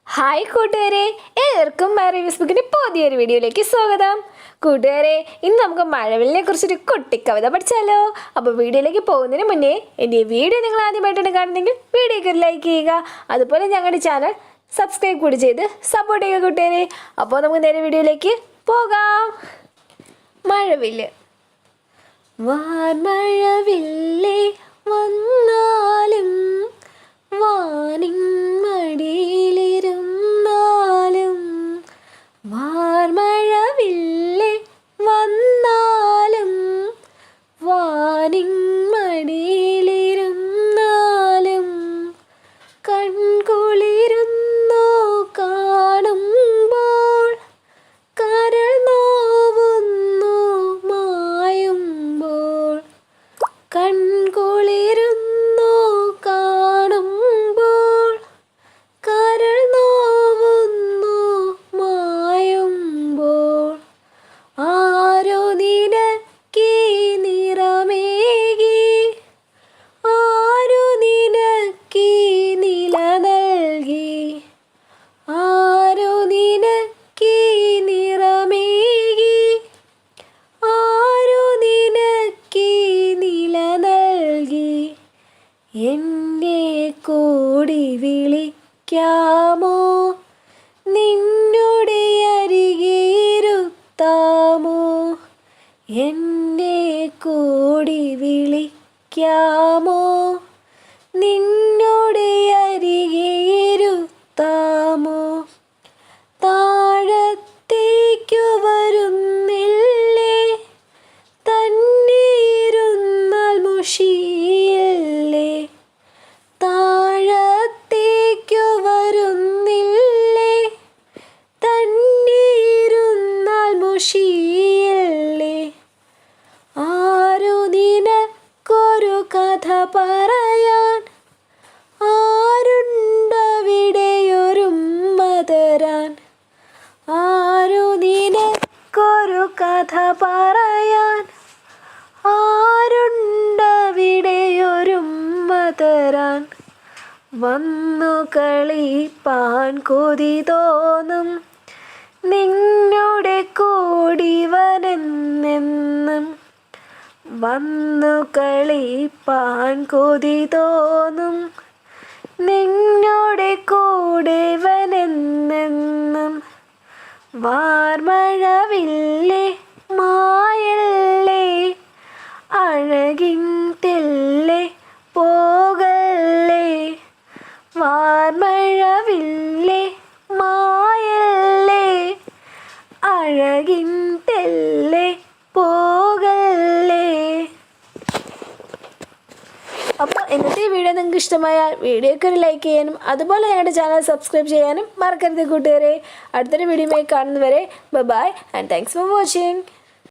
Hi കൂട്ടുകാരെ, എല്ലാവർക്കും reviews ബുക്കിൻ്റെ പുതിയൊരു വീഡിയോയിലേക്ക് സ്വാഗതം. കൂട്ടുകാരെ, ഇന്ന് നമുക്ക് മഴവില്ലിനെ കുറിച്ചൊരു കുട്ടിക്കവിത പഠിച്ചാലോ. അപ്പോൾ വീഡിയോയിലേക്ക് പോകുന്നതിന് മുന്നേ എൻ്റെ ഈ വീഡിയോ നിങ്ങൾ ആദ്യമായിട്ടാണ് കാണുന്നെങ്കിൽ വീഡിയോയ്ക്ക് ഒരു ലൈക്ക് ചെയ്യുക. അതുപോലെ ഞങ്ങളുടെ ചാനൽ സബ്സ്ക്രൈബ് കൂടി ചെയ്ത് സപ്പോർട്ട് ചെയ്യുക കൂട്ടുകാരെ. അപ്പോൾ നമുക്ക് നേരെ വീഡിയോയിലേക്ക് പോകാം. മഴവില്ല്. വാൻമഴവില്ലേ വന്നാലും വാനിൻ മടിയിലിരുന്നാലും, വാർമഴവില്ലേ വന്നാലും വാനിൻ മടിയിലിരുന്നാലും, കൺകുളിരുന്നു കാണുമ്പോൾ കരൾ നോവുന്നു മായുമ്പോൾ, കൺകുളിരുന്നു കാണുമ്പോൾ കരൾ നോവുന്നു മായുമ്പോൾ, ആരോ നിനക്കീ നിറമേകി, ആരോ നിനക്കീ നില നൽകി, ആരോ നിനക്കീ നിറമേകി, ആരോ നിനക്കീ നില നൽകി, എന്നെ കൂടി വിളിക്കാമോ, നിന്നോടെ അരികിരുത്താമോ, എന്നെ കൂടി വിളിക്കാമോ, നിന്നോടെ അരികിരുത്താമോ, താഴത്തേക്കു വരുന്നില്ലേ, തന്നിരുന്നാൽ മുഷിയില്ലേ, താഴത്തേക്കു വരുന്നില്ലേ, തന്നിരുന്നാൽ മുഷിയില്ലേ, ആരോ നിനക്കൊരു കഥ പറയാൻ, ആരുണ്ടവിടെയൊരുമ്മ തരാൻ, ആരോ നിനക്കൊരു കഥ പറയാൻ, ആരുണ്ടവിടെയൊരുമ്മ തരാൻ, വന്നു കളിപ്പാൻ കൊതി തോന്നും നിന്നോടെ കൂടിവനെന്നെന്നും, വന്നു കളിപ്പാൻ കൊതി തോന്നും നിന്നോടെ കൂടിവനെന്നെന്നും, വാർമഴവില്ലേ മായല്ലേ അഴകിൻ തെല്ലേ പോകല്ലേ, വാർമഴവില്ലേ മായല്ലേ അഴകിൻ തെല്ലേ പോകല്ലേ. അപ്പോൾ ഇന്നത്തെ വീഡിയോ നിങ്ങൾക്ക് ഇഷ്ടമായാൽ വീഡിയോയ്ക്ക് ഒരു ലൈക്ക് ചെയ്യാനും അതുപോലെ ഞങ്ങളുടെ ചാനൽ സബ്സ്ക്രൈബ് ചെയ്യാനും മറക്കരുത് കൂട്ടുകാരെ. അടുത്തൊരു വീഡിയോയുമായി കാണുന്നവരെ bye and thanks for watching.